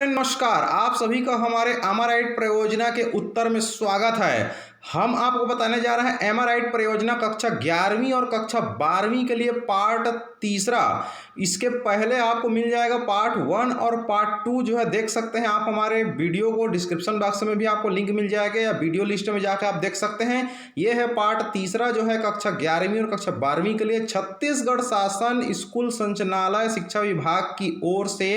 नमस्कार, आप सभी का हमारे एमआरआईट परियोजना के उत्तर में स्वागत है। हम आपको बताने जा रहे हैं एमआरआईट परियोजना कक्षा 11वीं और कक्षा 12वीं के लिए पार्ट तीसरा। इसके पहले आपको मिल जाएगा पार्ट 1 और पार्ट 2 जो है देख सकते हैं आप हमारे वीडियो को। डिस्क्रिप्शन बॉक्स में भी आपको लिंक मिल जाएगा या वीडियो लिस्ट में जाकर आप देख सकते हैं। ये है पार्ट तीसरा जो है कक्षा 11वीं और कक्षा 12वीं के लिए। छत्तीसगढ़ शासन स्कूल संचालनालय शिक्षा विभाग की ओर से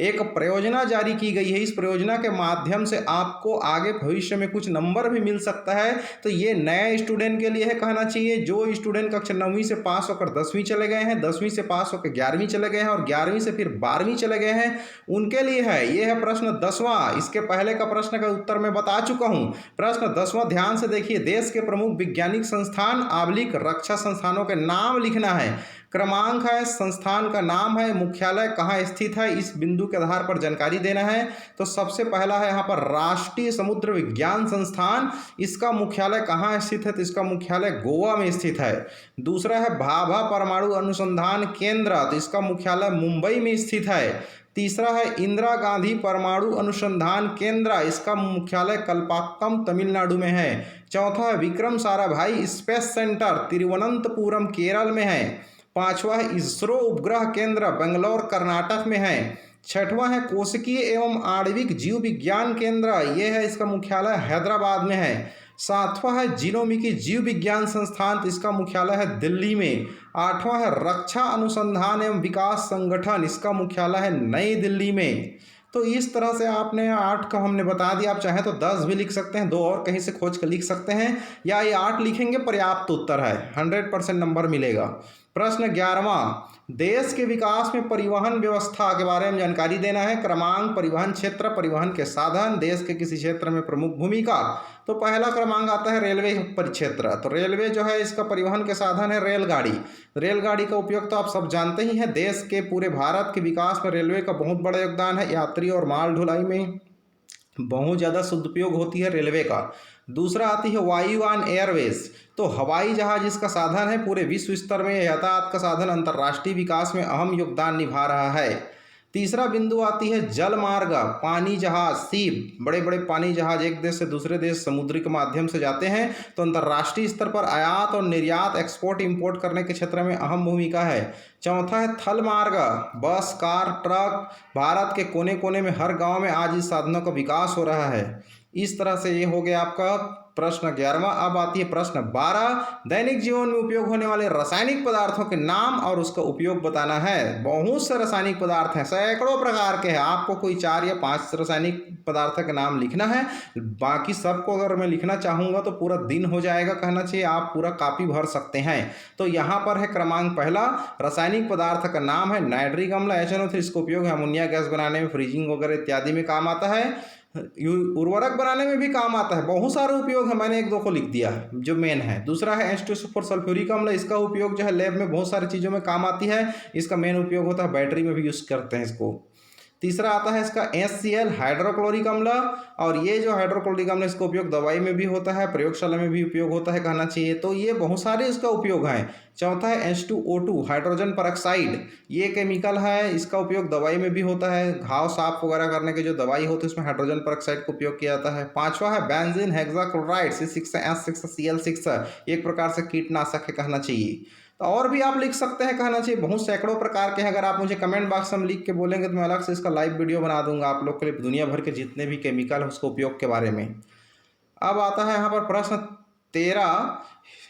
एक परियोजना जारी की गई है। इस परियोजना के माध्यम से आपको आगे भविष्य में कुछ नंबर भी मिल सकता है। तो ये नए स्टूडेंट के लिए है कहना चाहिए। जो स्टूडेंट कक्षा 9वीं से पास होकर 10वीं चले गए हैं, 10वीं से पास होकर 11वीं चले गए हैं और 11वीं से फिर 12वीं चले गए हैं, उनके लिए है। ये है प्रश्न 10वां। इसके पहले का प्रश्न का उत्तर मैं बता चुका हूं। प्रश्न 10वां ध्यान से देखिए। देश के प्रमुख वैज्ञानिक संस्थान आबलिक रक्षा संस्थानों के नाम लिखना है। क्रमांक है, संस्थान का नाम है, मुख्यालय कहाँ स्थित है, इस बिंदु के आधार पर जानकारी देना है। तो सबसे पहला है यहाँ पर राष्ट्रीय समुद्र विज्ञान संस्थान। इसका मुख्यालय कहाँ स्थित है? तो इसका मुख्यालय गोवा में स्थित है। दूसरा है भाभा परमाणु अनुसंधान केंद्र। तो इसका मुख्यालय मुंबई में स्थित है। तीसरा है इंदिरा गांधी परमाणु अनुसंधान केंद्र। इसका मुख्यालय कल्पाक्कम तमिलनाडु में है। चौथा है विक्रम साराभाई स्पेस सेंटर, तिरुवनंतपुरम केरल में है। पांचवा है इसरो उपग्रह केंद्र, बेंगलोर कर्नाटक में है। छठवां है कोशिकीय एवं आणविक जीव विज्ञान केंद्र। ये है, इसका मुख्यालय हैदराबाद में है। सातवां है जीनोमिकी जीव विज्ञान संस्थान। तो इसका मुख्यालय है दिल्ली में। आठवां है रक्षा अनुसंधान एवं विकास संगठन। इसका मुख्यालय है नई दिल्ली में। तो इस तरह से आपने 8 का हमने बता दिया। आप चाहें तो 10 भी लिख सकते हैं, 2 और कहीं से खोज कर लिख सकते हैं, या ये 8 लिखेंगे पर्याप्त उत्तर है, 100% नंबर मिलेगा। प्रश्न 11वां। देश के विकास में परिवहन व्यवस्था के बारे में जानकारी देना है। क्रमांक, परिवहन क्षेत्र, परिवहन के साधन, देश के किसी क्षेत्र में प्रमुख भूमिका। तो पहला क्रमांक आता है रेलवे परिक्षेत्र। तो रेलवे जो है इसका परिवहन के साधन है रेलगाड़ी। रेलगाड़ी का उपयोग तो आप सब जानते ही हैं। देश के पूरे भारत के विकास में रेलवे का बहुत बड़ा योगदान है। यात्री और माल ढुलाई में बहुत ज़्यादा सदुपयोग होती है रेलवे का। दूसरा आती है वायुयान एयरवेज। तो हवाई जहाज इसका साधन है। पूरे विश्व स्तर में यातायात का साधन अंतर्राष्ट्रीय विकास में अहम योगदान निभा रहा है। तीसरा बिंदु आती है जल मार्ग, पानी जहाज, सीप। बड़े बड़े पानी जहाज एक देश से दूसरे देश समुद्र के माध्यम से जाते हैं। तो अंतर्राष्ट्रीय स्तर पर आयात और निर्यात, एक्सपोर्ट इंपोर्ट करने के क्षेत्र में अहम भूमिका है। चौथा है थल मार्ग, बस, कार, ट्रक। भारत के कोने कोने में हर गांव में आज इस साधनों का विकास हो रहा है। इस तरह से ये हो गया आपका प्रश्न 11वां। अब आती है प्रश्न 12। दैनिक जीवन में उपयोग होने वाले रासायनिक पदार्थों के नाम और उसका उपयोग बताना है। बहुत से रासायनिक पदार्थ हैं, सैकड़ों प्रकार के हैं। आपको कोई 4 या 5 रासायनिक पदार्थों के नाम लिखना है। बाकी सबको अगर मैं लिखना चाहूँगा तो पूरा दिन हो जाएगा कहना चाहिए। आप पूरा कॉपी भर सकते हैं। तो यहाँ पर है क्रमांक पहला, रासायनिक पदार्थ का नाम है नाइट्रिक अम्ल HNO3। इसका उपयोग अमोनिया गैस बनाने में, फ्रीजिंग वगैरह इत्यादि में काम आता है। उर्वरक बनाने में भी काम आता है। बहुत सारे उपयोग है, मैंने 1-2 को लिख दिया है जो मेन है। दूसरा है H2SO4 सल्फ्यूरिक अम्ल। इसका उपयोग जो है लैब में बहुत सारी चीज़ों में काम आती है। इसका मेन उपयोग होता है बैटरी में भी यूज़ करते हैं इसको। तीसरा आता है इसका HCl हाइड्रोक्लोरिक अम्ल। और ये जो हाइड्रोक्लोरिक अम्ल इसका उपयोग दवाई में भी होता है, प्रयोगशाला में भी उपयोग होता है कहना चाहिए। तो ये बहुत सारे इसका उपयोग है। चौथा है H2O2 हाइड्रोजन परऑक्साइड। ये केमिकल है, इसका उपयोग दवाई में भी होता है। घाव साफ वगैरह करने के जो दवाई होती है उसमें हाइड्रोजन परऑक्साइड का उपयोग किया जाता है। पांचवा है बेंजीन हेक्साक्लोराइड C6H6Cl6। एक प्रकार से कीटनाशक है कहना चाहिए। तो और भी आप लिख सकते हैं कहना चाहिए, बहुत सैकड़ों प्रकार के हैं। अगर आप मुझे कमेंट बॉक्स में लिख के बोलेंगे तो मैं अलग से इसका लाइव वीडियो बना दूंगा आप लोग के लिए, दुनिया भर के जितने भी केमिकल है उसके उपयोग के बारे में। अब आता है यहाँ पर प्रश्न 13।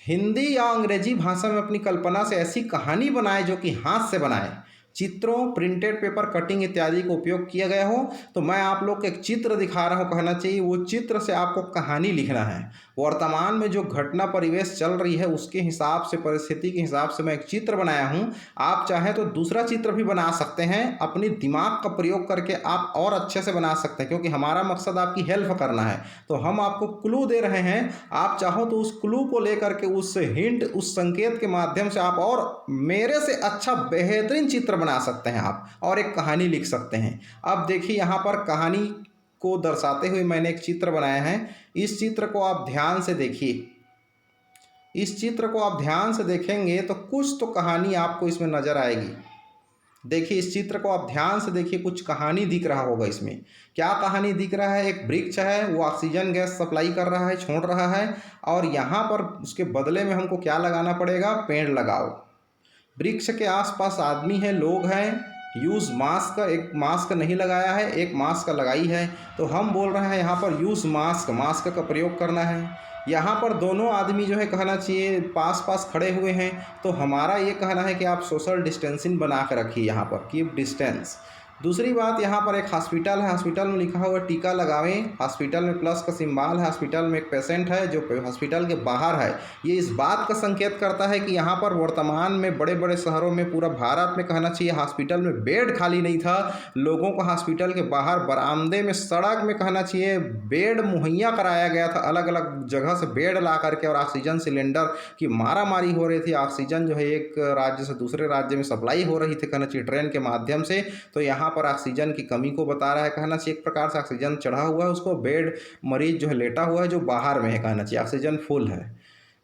हिंदी या अंग्रेजी भाषा में अपनी कल्पना से ऐसी कहानी बनाए जो कि हाथ से बनाए। चित्रों, प्रिंटेड पेपर, कटिंग इत्यादि का उपयोग किया गया हो। तो मैं आप लोग को एक चित्र दिखा रहा हूँ कहना चाहिए। वो चित्र से आपको कहानी लिखना है। वर्तमान में जो घटना परिवेश चल रही है उसके हिसाब से, परिस्थिति के हिसाब से मैं एक चित्र बनाया हूँ। आप चाहें तो दूसरा चित्र भी बना सकते हैं। अपनी दिमाग का प्रयोग करके आप और अच्छे से बना सकते हैं, क्योंकि हमारा मकसद आपकी हेल्प करना है। तो हम आपको क्लू दे रहे हैं। आप चाहो तो उस क्लू को लेकर के, उस हिंट, उस संकेत के माध्यम से आप और मेरे से अच्छा बेहतरीन चित्र बना सकते हैं आप, और एक कहानी लिख सकते हैं। अब देखिए यहाँ पर कहानी को दर्शाते हुए मैंने एक चित्र बनाया है। इस चित्र को आप ध्यान से देखिए। इस चित्र को आप ध्यान से देखेंगे तो कुछ तो कहानी आपको इसमें नजर आएगी। देखिए इस चित्र को आप ध्यान से देखिए, कुछ कहानी दिख रहा होगा इसमें। क्या कहानी दिख रहा है? एक वृक्ष है, वो ऑक्सीजन गैस सप्लाई कर रहा है, छोड़ रहा है, और यहाँ पर उसके बदले में हमको क्या लगाना पड़ेगा? पेड़ लगाओ। वृक्ष के आसपास आदमी है, लोग हैं। यूज़ मास्क, एक मास्क नहीं लगाया है, एक मास्क लगाई है। तो हम बोल रहे हैं यहाँ पर यूज़ मास्क, मास्क का प्रयोग करना है। यहाँ पर दोनों आदमी जो है कहना चाहिए पास पास खड़े हुए हैं, तो हमारा ये कहना है कि आप सोशल डिस्टेंसिंग बना कर रखिए, यहाँ पर कीप डिस्टेंस। दूसरी बात, यहाँ पर एक हॉस्पिटल है, हॉस्पिटल में लिखा हुआ टीका लगावें। हॉस्पिटल में प्लस का सिंबल है, हॉस्पिटल में एक पेशेंट है जो हॉस्पिटल के बाहर है। ये इस बात का संकेत करता है कि यहाँ पर वर्तमान में बड़े बड़े शहरों में, पूरा भारत में कहना चाहिए, हॉस्पिटल में बेड खाली नहीं था। लोगों को हॉस्पिटल के बाहर बरामदे में, सड़क में कहना चाहिए बेड मुहैया कराया गया था। अलग अलग जगह से बेड ला करके, और ऑक्सीजन सिलेंडर की मारामारी हो रही थी। ऑक्सीजन जो है एक राज्य से दूसरे राज्य में सप्लाई हो रही थी कहना चाहिए ट्रेन के माध्यम से। तो यहाँ पर ऑक्सीजन की कमी को बता रहा है कहना चाहिए। एक प्रकार से ऑक्सीजन चढ़ा हुआ है, उसको बेड मरीज जो है लेटा हुआ है जो बाहर में है कहना चाहिए, ऑक्सीजन फुल है,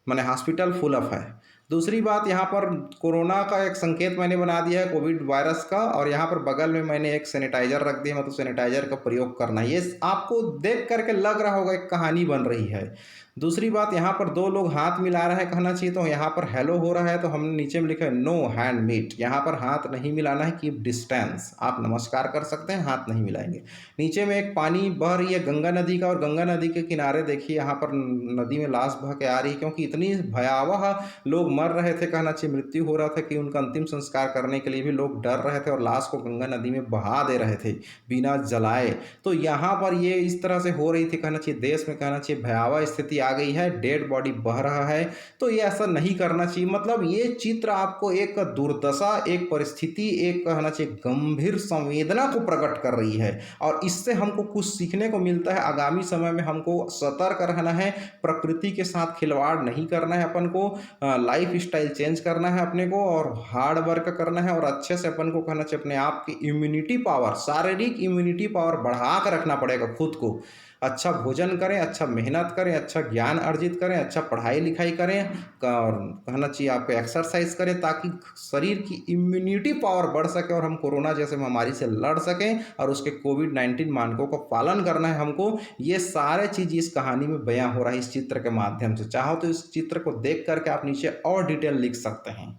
माने हॉस्पिटल फुल अप है। दूसरी बात, यहाँ पर कोरोना का एक संकेत मैंने बना दिया है, कोविड वायरस का, और यहाँ पर बगल में मैंने एक सैनिटाइजर रख दिया, मतलब सैनिटाइजर का प्रयोग करना। ये आपको देख करके लग रहा होगा एक कहानी बन रही है। दूसरी बात, यहाँ पर दो लोग हाथ मिला रहे हैं कहना चाहिए, तो यहाँ पर हेलो हो रहा है, तो हमने नीचे में लिखा है नो हैंड मीट। यहाँ पर हाथ नहीं मिलाना है, कीप डिस्टेंस। आप नमस्कार कर सकते हैं, हाथ नहीं मिलाएंगे। नीचे में एक पानी बह रही है गंगा नदी का, और गंगा नदी के किनारे देखिए यहाँ पर नदी में लाश बह के आ रही है, क्योंकि इतनी भयावह लोग मर रहे थे कहना चाहिए, मृत्यु हो रहा था कि उनका अंतिम संस्कार करने के लिए भी लोग डर रहे थे और लाश को गंगा नदी में बहा दे रहे थे बिना जलाए। तो यहाँ पर ये इस तरह से हो रही थी कहना चाहिए, देश में कहना चाहिए भयावह स्थिति आ गई है, डेड बॉडी बह रहा है। तो ये ऐसा नहीं करना चाहिए। मतलब ये चित्र आपको एक दुर्दशा, एक परिस्थिति, एक कहना चाहिए गंभीर संवेदना को प्रकट कर रही है, और इससे हमको कुछ सीखने को मिलता है। आगामी समय में हमको सतर्क रहना है, प्रकृति के साथ खिलवाड़ नहीं करना है, अपन को लाइफ स्टाइल चेंज करना है अपने को, और हार्ड वर्क करना है, और अच्छे से अपन को कहना चाहिए अपने आप की इम्यूनिटी पावर, शारीरिक इम्यूनिटी पावर बढ़ा कर रखना पड़ेगा खुद को। अच्छा भोजन करें, अच्छा मेहनत करें, अच्छा ज्ञान अर्जित करें, अच्छा पढ़ाई लिखाई करें, और कहना चाहिए आप एक्सरसाइज करें, ताकि शरीर की इम्यूनिटी पावर बढ़ सके और हम कोरोना जैसे महामारी से लड़ सकें, और उसके कोविड-19 मानकों का पालन करना है हमको। ये सारे चीज़ इस कहानी में बयां हो रहा है इस चित्र के माध्यम से। चाहो तो इस चित्र को देख करके आप नीचे और डिटेल लिख सकते हैं।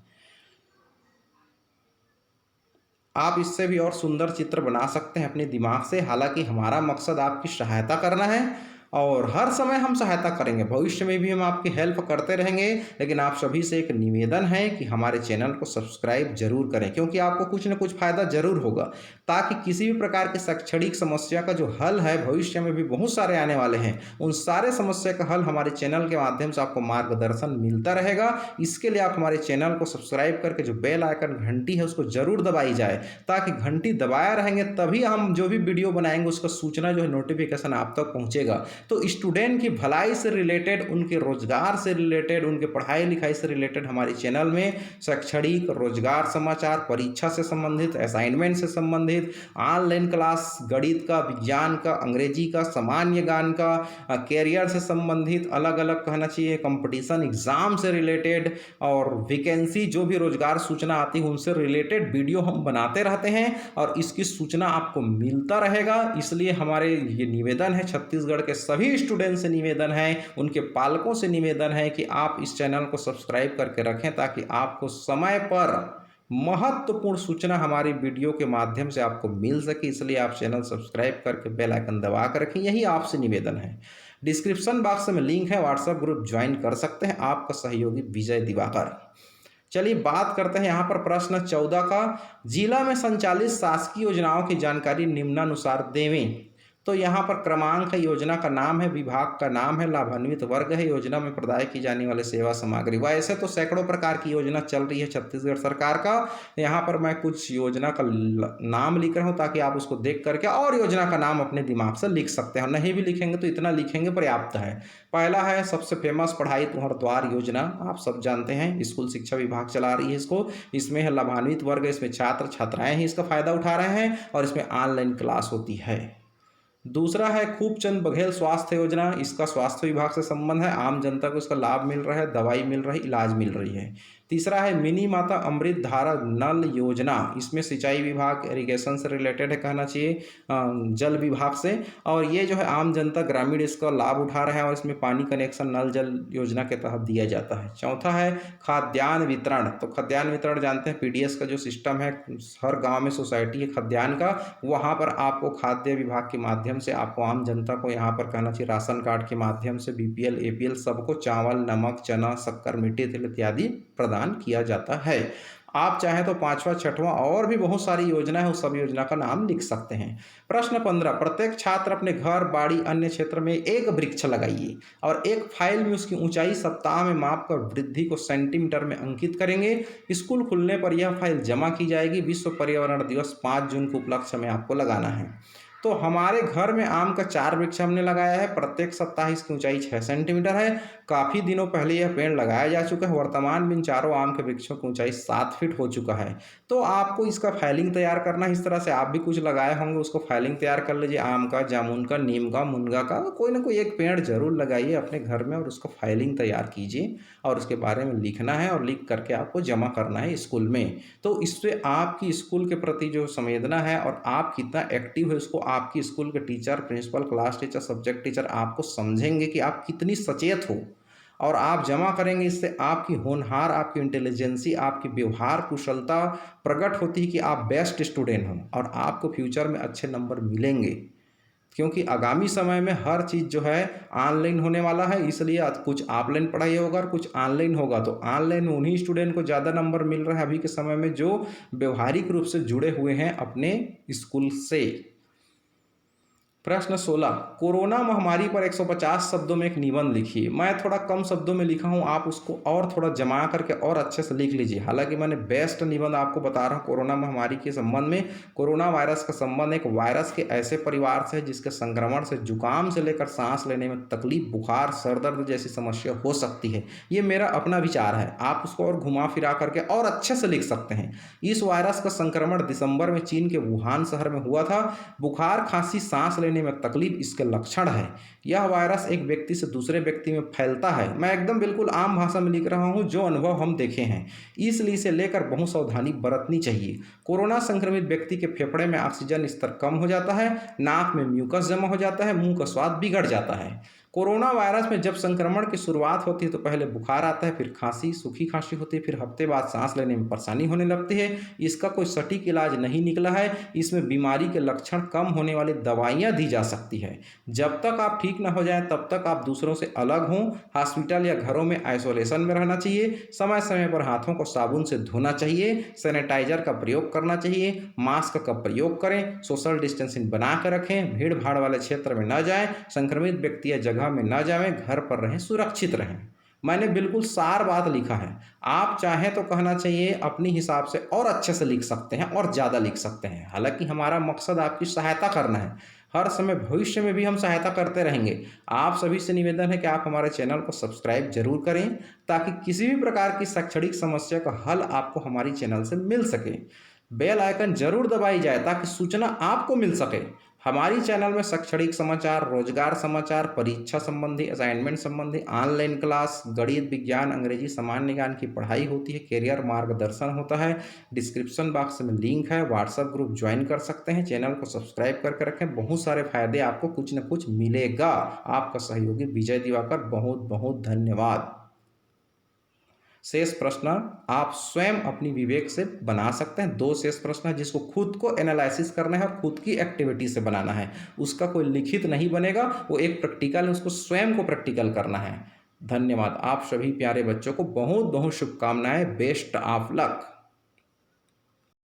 आप इससे भी और सुंदर चित्र बना सकते हैं अपने दिमाग से। हालांकि हमारा मकसद आपकी सहायता करना है, और हर समय हम सहायता करेंगे, भविष्य में भी हम आपकी हेल्प करते रहेंगे। लेकिन आप सभी से एक निवेदन है कि हमारे चैनल को सब्सक्राइब जरूर करें, क्योंकि आपको कुछ न कुछ फायदा जरूर होगा, ताकि किसी भी प्रकार की शैक्षणिक समस्या का जो हल है, भविष्य में भी बहुत सारे आने वाले हैं, उन सारे समस्या का हल हमारे चैनल के माध्यम से आपको मार्गदर्शन मिलता रहेगा। इसके लिए आप हमारे चैनल को सब्सक्राइब करके जो बेल आइकन घंटी है उसको जरूर दबाई जाए, ताकि घंटी दबाया रहेंगे तभी हम जो भी वीडियो बनाएंगे उसका सूचना जो है, नोटिफिकेशन आप तक पहुंचेगा। तो स्टूडेंट की भलाई से रिलेटेड, उनके रोजगार से रिलेटेड, उनके पढ़ाई लिखाई से रिलेटेड हमारे चैनल में शैक्षणिक, रोजगार समाचार, परीक्षा से संबंधित, असाइनमेंट से संबंधित, ऑनलाइन क्लास, गणित का, विज्ञान का, अंग्रेजी का, सामान्य ज्ञान का, कैरियर से संबंधित, अलग अलग कहना चाहिए कंपटीशन एग्जाम से रिलेटेड, और वैकेंसी जो भी रोजगार सूचना आती है उनसे रिलेटेड वीडियो हम बनाते रहते हैं, और इसकी सूचना आपको मिलता रहेगा। इसलिए हमारे ये निवेदन है, छत्तीसगढ़ के सभी स्टूडेंट से निवेदन है, उनके पालकों से निवेदन है कि आप इस चैनल को सब्सक्राइब करके रखें, ताकि आपको समय पर महत्वपूर्ण सूचना हमारी वीडियो के माध्यम से आपको मिल सके। इसलिए आप चैनल सब्सक्राइब करके बेल आइकन दबा कर रखें, यही आपसे निवेदन है। डिस्क्रिप्शन बॉक्स में लिंक है, व्हाट्सएप ग्रुप ज्वाइन कर सकते हैं। आपका सहयोगी विजय दिवाकर। चलिए बात करते हैं यहाँ पर प्रश्न 14 का। जिला में संचालित शासकीय योजनाओं की जानकारी निम्नानुसार देवें। तो यहाँ पर क्रमांक है, योजना का नाम है, विभाग का नाम है, लाभान्वित वर्ग है, योजना में प्रदाय की जाने वाली सेवा सामग्री। वैसे तो सैकड़ों प्रकार की योजना चल रही है छत्तीसगढ़ सरकार का। यहाँ पर मैं कुछ योजना का नाम लिख रहा हूँ, ताकि आप उसको देख करके और योजना का नाम अपने दिमाग से लिख सकते हैं। नहीं भी लिखेंगे तो इतना लिखेंगे पर्याप्त है। पहला है सबसे फेमस पढ़ाई तुहर द्वार योजना, आप सब जानते हैं, स्कूल शिक्षा विभाग चला रही है इसको। इसमें है लाभान्वित वर्ग, इसमें छात्र छात्राएं ही इसका फायदा उठा रहे हैं, और इसमें ऑनलाइन क्लास होती है। दूसरा है खूबचंद बघेल स्वास्थ्य योजना, इसका स्वास्थ्य विभाग से संबंध है, आम जनता को इसका लाभ मिल रहा है, दवाई मिल रही, इलाज मिल रही है। तीसरा है मिनी माता अमृत धारा नल योजना, इसमें सिंचाई विभाग इरिगेशन से रिलेटेड है कहना चाहिए, जल विभाग से, और ये जो है आम जनता ग्रामीण इसका लाभ उठा रहा है और इसमें पानी कनेक्शन नल जल योजना के तहत दिया जाता है। चौथा है खाद्यान्न वितरण। तो खाद्यान्न वितरण जानते हैं पीडीएस का जो सिस्टम है, हर गांव में सोसाइटी है खाद्यान्न का, वहां पर आपको खाद्य विभाग के माध्यम से आपको आम जनता को यहाँ पर कहना चाहिए राशन कार्ड के माध्यम से बीपीएल एपीएल सबको चावल नमक चना शक्कर मिट्टी तेल इत्यादि प्रदान किया जाता है। आप चाहें तो पांचवा छठवां और भी बहुत सारी योजना है, उस सब योजना का नाम लिख सकते हैं। प्रश्न 15, प्रत्येक छात्र अपने घर बाड़ी अन्य क्षेत्र में एक वृक्ष लगाइए और एक फाइल में उसकी ऊंचाई सप्ताह में माप कर वृद्धि को सेंटीमीटर में अंकित करेंगे। स्कूल खुलने पर यह फाइल जमा की जाएगी। विश्व पर्यावरण दिवस 5 जून के उपलक्ष्य में आपको लगाना है। तो हमारे घर में आम का 4 वृक्ष हमने लगाया है, प्रत्येक सप्ताह इसकी ऊंचाई 6 सेंटीमीटर है। काफ़ी दिनों पहले यह पेड़ लगाया जा चुका है। वर्तमान में इन चारों आम के वृक्षों की ऊंचाई 7 फीट हो चुका है। तो आपको इसका फाइलिंग तैयार करना है। इस तरह से आप भी कुछ लगाए होंगे, उसको फाइलिंग तैयार कर लीजिए। आम का, जामुन का, नीम का, मुनगा का, कोई ना कोई एक पेड़ जरूर लगाइए अपने घर में और उसको फाइलिंग तैयार कीजिए और उसके बारे में लिखना है और लिख करके आपको जमा करना है स्कूल में। तो इससे आपकी स्कूल के प्रति जो संवेदना है और आप कितना एक्टिव है उसको आपकी स्कूल के teacher, principal, class teacher, subject teacher आपको समझेंगे कि आप कितनी सचेत हो, और आप जमा करेंगे। इससे आपकी होनहार, आपकी इंटेलिजेंसी, आपकी व्यवहार कुशलता प्रकट होती है कि आप बेस्ट स्टूडेंट हो और आपको फ्यूचर में अच्छे नंबर मिलेंगे। क्योंकि आगामी समय में हर चीज़ जो है ऑनलाइन होने वाला है, इसलिए कुछ ऑफलाइन पढ़ाई होगा और कुछ ऑनलाइन होगा। तो ऑनलाइन में उन्हीं स्टूडेंट को ज़्यादा नंबर मिल रहा है अभी के समय में जो व्यवहारिक रूप से जुड़े हुए हैं अपने स्कूल से। प्रश्न 16, कोरोना महामारी पर 150 शब्दों में एक निबंध लिखिए। मैं थोड़ा कम शब्दों में लिखा हूँ, आप उसको और थोड़ा जमा करके और अच्छे से लिख लीजिए। हालांकि मैंने बेस्ट निबंध आपको बता रहा हूँ कोरोना महामारी के संबंध में। कोरोना वायरस का संबंध एक वायरस के ऐसे परिवार से है जिसके संक्रमण से जुकाम से लेकर सांस लेने में तकलीफ, बुखार, सर दर्द जैसी समस्या हो सकती है। ये मेरा अपना विचार है, आप उसको और घुमा फिरा करके और अच्छे से लिख सकते हैं। इस वायरस का संक्रमण दिसंबर में चीन के वुहान शहर में हुआ था। बुखार, खांसी, सांस लेने में तकलीफ इसके लक्षण है। यह वायरस एक व्यक्ति से दूसरे व्यक्ति में फैलता है। मैं एकदम बिल्कुल आम भाषा में लिख रहा हूं जो अनुभव हम देखे हैं, इसलिए इसे लेकर बहुत सावधानी बरतनी चाहिए। कोरोना संक्रमित व्यक्ति के फेफड़े में ऑक्सीजन स्तर कम हो जाता है, नाक में म्यूकस जमा हो जाता है, मुंह का स्वाद बिगड़ जाता है। कोरोना वायरस में जब संक्रमण की शुरुआत होती है तो पहले बुखार आता है, फिर खांसी, सूखी खांसी होती है, फिर हफ्ते बाद सांस लेने में परेशानी होने लगती है। इसका कोई सटीक इलाज नहीं निकला है। इसमें बीमारी के लक्षण कम होने वाली दवाइयाँ दी जा सकती है। जब तक आप ठीक न हो जाएं तब तक आप दूसरों से अलग हों। हॉस्पिटल या घरों में आइसोलेशन में रहना चाहिए। समय समय पर हाथों को साबुन से धोना चाहिए। सैनिटाइजर का प्रयोग करना चाहिए। मास्क का प्रयोग करें। सोशल डिस्टेंसिंग बना कर रखें। भीड़ भाड़ वाले क्षेत्र में न जाएं। संक्रमित व्यक्ति या जगह में न जाएं। घर पर रहें, सुरक्षित रहें। मैंने बिल्कुल सार बात लिखा है। आप चाहें तो कहना चाहिए अपनी हिसाब से और अच्छे से लिख सकते हैं और ज़्यादा लिख सकते हैं। हालांकि हमारा मकसद आपकी सहायता करना है। हर समय भविष्य में भी हम सहायता करते रहेंगे। आप सभी से निवेदन है कि आप हमारे चैनल को सब्सक्राइब जरूर करें ताकि किसी भी प्रकार की शैक्षणिक समस्या का हल आपको हमारी चैनल से मिल सके। बेल आइकन जरूर दबाई जाए ताकि सूचना आपको मिल सके। हमारी चैनल में शैक्षणिक समाचार, रोजगार समाचार, परीक्षा संबंधी, असाइनमेंट संबंधी, ऑनलाइन क्लास, गणित, विज्ञान, अंग्रेजी, सामान्य ज्ञान की पढ़ाई होती है। कैरियर मार्गदर्शन होता है। डिस्क्रिप्शन बॉक्स में लिंक है, व्हाट्सएप ग्रुप ज्वाइन कर सकते हैं। चैनल को सब्सक्राइब करके रखें, बहुत सारे फायदे आपको कुछ न कुछ मिलेगा। आपका सहयोगी विजय दिवाकर, बहुत बहुत धन्यवाद। शेष प्रश्न आप स्वयं अपनी विवेक से बना सकते हैं। 2 शेष प्रश्न है जिसको खुद को एनालिसिस करना है और खुद की एक्टिविटी से बनाना है। उसका कोई लिखित नहीं बनेगा, वो एक प्रैक्टिकल है, उसको स्वयं को प्रैक्टिकल करना है। धन्यवाद। आप सभी प्यारे बच्चों को बहुत बहुत शुभकामनाएं। Best of luck.